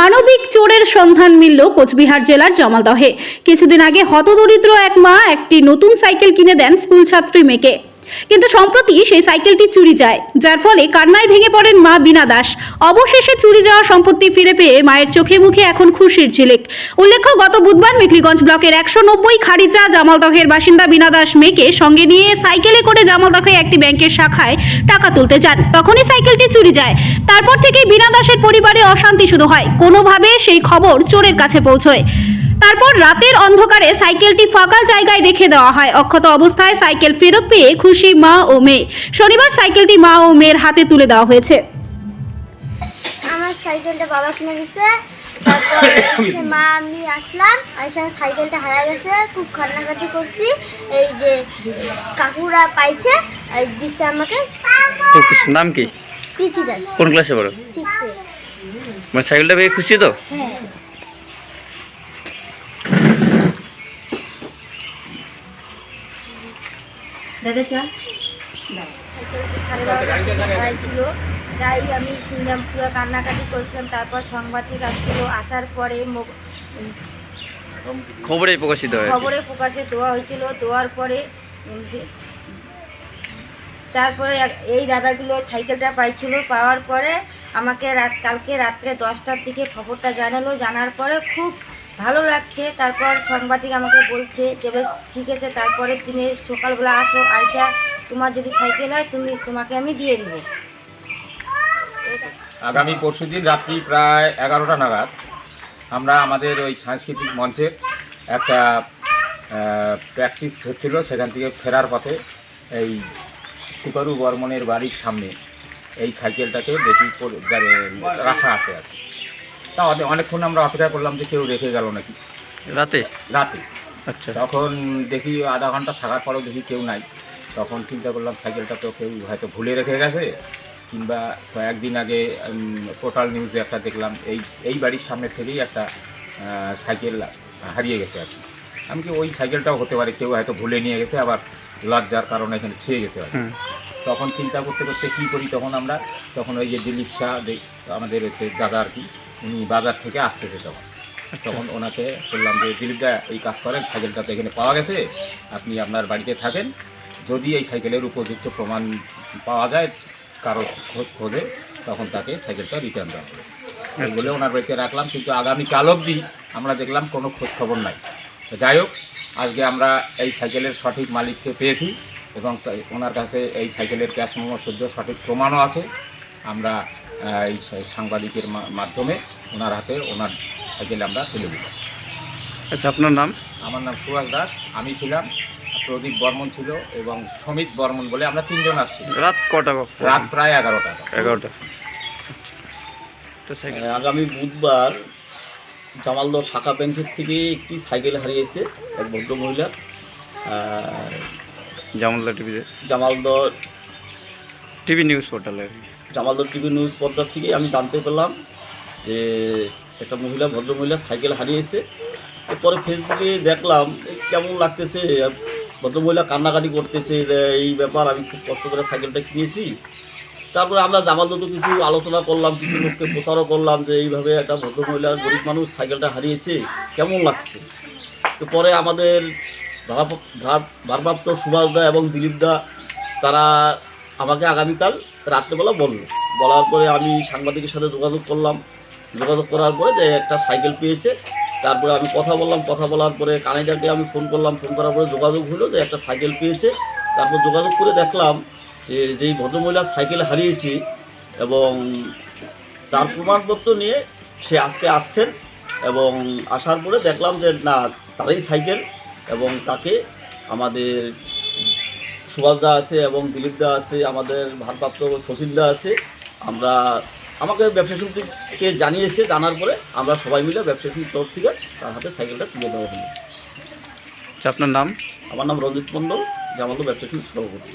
মানবিক চোরের সন্ধান মিলল কোচবিহার জেলার জামালদহে। কিছুদিন আগে হতদরিদ্র এক মা একটি নতুন সাইকেল কিনে দেন স্কুল ছাত্রী মেয়েকে, কিন্তু সম্প্রতি সেই সাইকেলটি চুরি যায়, যার ফলে কান্নায় ভেঙে পড়েন মা বীণা দাস। অবশেষে চুরি যাওয়া সম্পত্তি ফিরে পেয়ে মায়ের চোখে মুখে এখন খুশির ঝিলিক। উল্লেখ্য, গত বুধবার মেখলিগঞ্জ ব্লকের 190 খারিচা জামালদহের বাসিন্দা বীণা দাস মেয়েকে সঙ্গে নিয়ে সাইকেলে করে জামালদহে একটি ব্যাংকের শাখায় টাকা তুলতে যান। তখনই সাইকেলটি চুরি যায়। তারপর থেকেই বীণা দাসের পরিবারে অশান্তি শুরু হয়। কোনোভাবে সেই খবর চোরের কাছে পৌঁছয়। তারপর রাতের অন্ধকারে সাইকেলটি ফাঁকা জায়গায় রেখে দেওয়া হয়। অক্ষত অবস্থায় সাইকেল ফেরত পেয়ে খুশি মা ও মেয়ে। শনিবার সাইকেলটি মা ও মেয়ের হাতে তুলে দেওয়া হয়েছে। আমার সাইকেলটা বাবা কিনে দিছে। তারপর মা আমি আসলাম, আসার সাইকেলটা হারা গেছে। খুব কান্নাকাটি করছি। এই যে কাকুরা পাইছে আর দিচ্ছে আমাকে। নাম কি? প্রীতি দাস। কোন ক্লাসে পড়ো? 6 এ। মানে সাইকেলটা পেয়ে খুশি তো? হ্যাঁ। দাদা চা সাইকেলটি ছিল, তাই আমি শুনলাম, পুরো কান্নাকাটি করছিলাম। তারপর সাংবাদিক আসছিল, আসার পরে খবরে প্রকাশিত হয়, খবরে প্রকাশে দেওয়া হয়েছিল। দেওয়ার পরে তারপরে এই দাদাগুলো সাইকেলটা পাইছিল। পাওয়ার পরে আমাকে কালকে রাত্রে 10টার দিকে খবরটা জানালো। জানার পরে খুব ভালো লাগছে। তারপর সাংবাদিক আমাকে বলছে যে বেশ ঠিক আছে, তারপরে দিনে সকালবেলা আসো, আয়সা তোমার যদি সাইকেল হয় তোমাকে আমি দিয়ে দেবো। আগামী পরশুদিন রাত্রি প্রায় 11টা নাগাদ আমরা আমাদের ওই সাংস্কৃতিক মঞ্চের একটা প্র্যাকটিস হচ্ছিল, সেখান থেকে ফেরার পথে এই সুকারু বর্মনের বাড়ির সামনে এই সাইকেলটাকে বেশি রাখা আছে আর কি। তা অনেকক্ষণ আমরা অপেক্ষা করলাম যে কেউ রেখে গেল নাকি রাতে। আচ্ছা, তখন দেখি আধা ঘন্টা থাকার পরেও দেখি কেউ নাই। তখন চিন্তা করলাম সাইকেলটা তো কেউ হয়তো ভুলে রেখে গেছে, কিংবা একদিন আগে টোটাল নিউজে একটা দেখলাম এই বাড়ির সামনে থেকেই একটা সাইকেল হারিয়ে গেছে আর কি। আমি কি ওই সাইকেলটাও হতে পারে কেউ হয়তো ভুলে নিয়ে গেছে, আবার লজ্জার কারণে এখানে খেয়ে গেছে আর কি। তখন চিন্তা করতে করতে কী করি, তখন ওই যে দিলীপ শাহ আমাদের হচ্ছে দাদা আর কি, উনি বাজার থেকে আসতেছে। তখন ওনাকে বললাম যে দিলীপদা এই কাজ করেন, সাইকেলটা তো এখানে পাওয়া গেছে, আপনি আপনার বাড়িতে থাকেন, যদি এই সাইকেলের উপযুক্ত প্রমাণ পাওয়া যায় কারো খোঁজে, তখন তাকে সাইকেলটা রিটার্ন দেওয়া হবে বলে ওনার বাড়িতে রাখলাম। কিন্তু আগামীকাল অবধি আমরা দেখলাম কোনো খোঁজ খবর নাই। যাই হোক, আজকে আমরা এই সাইকেলের সঠিক মালিককে পেয়েছি এবং ওনার কাছে এই সাইকেলের ক্যাশ মেমো সদ্য সঠিক প্রমাণও আছে। আমরা এই সাংবাদিকের মাধ্যমে ওনার হাতে ওনার সাইকেল আমরা তুলে দিলাম। আচ্ছা, আপনার নাম? আমার নাম সুভাষ দাস, আমি ছিলাম, প্রদীপ বর্মন ছিল এবং সমিত বর্মন বলে আমরা 3 জন আসছি। রাত কটা? রাত প্রায় 11টা। আগামী বুধবার জামালদহ শাখা ব্যাংকের থেকে একটি সাইকেল হারিয়েছে এক ভদ্র মহিলার। জামালদহ টিভি নিউজ পোর্টালে, জামালদহ টিভি নিউজ পোর্টাল থেকে আমি জানতে পারলাম যে একটা ভদ্র মহিলার সাইকেল হারিয়েছে। এরপরে ফেসবুকে দেখলাম, কেমন লাগতেছে, ভদ্রমহিলা কান্নাকাটি করতেছে যে এই ব্যাপার, আমি খুব কষ্ট করে সাইকেলটা কিনেছি। তারপরে আমরা জামালদহ কিছু আলোচনা করলাম, কিছু লোককে প্রচারও করলাম যে এইভাবে একটা ভদ্রমহিলার গরিব মানুষ সাইকেলটা হারিয়েছে, কেমন লাগছে। তো পরে আমাদের ভারপ্রাপ্ত সুভাষদা এবং দিলীপদা তারা আমাকে আগামীকাল রাত্রেবেলা বলার পরে আমি সাংবাদিকের সাথে যোগাযোগ করার পরে যে একটা সাইকেল পেয়েছে। তারপরে আমি কথা বলার পরে কানাইদাকে আমি ফোন করার পরে যোগাযোগ হলো যে একটা সাইকেল পেয়েছে। তারপর যোগাযোগ করে দেখলাম যে যেই ভদ্রমহিলার সাইকেল হারিয়েছে এবং তার প্রমাণপত্র নিয়ে সে আজকে আসছেন, এবং আসার পরে দেখলাম যে না, তারই সাইকেল, এবং তাকে আমাদের সুভাষদা আছে এবং দিলীপদা আছে, আমাদের ভারপ্রাপ্ত শচীনদা আছে। আমাকে ব্যবসা সমিতিকে জানিয়েছে, জানার পরে আমরা সবাই মিলে ব্যবসা সমিতির তরফ থেকে তার হাতে সাইকেলটা তুলে দেওয়া হলো। আপনার নাম? আমার নাম রঞ্জিত মণ্ডল, জামালদহ ব্যবসা সমিতির সভাপতি।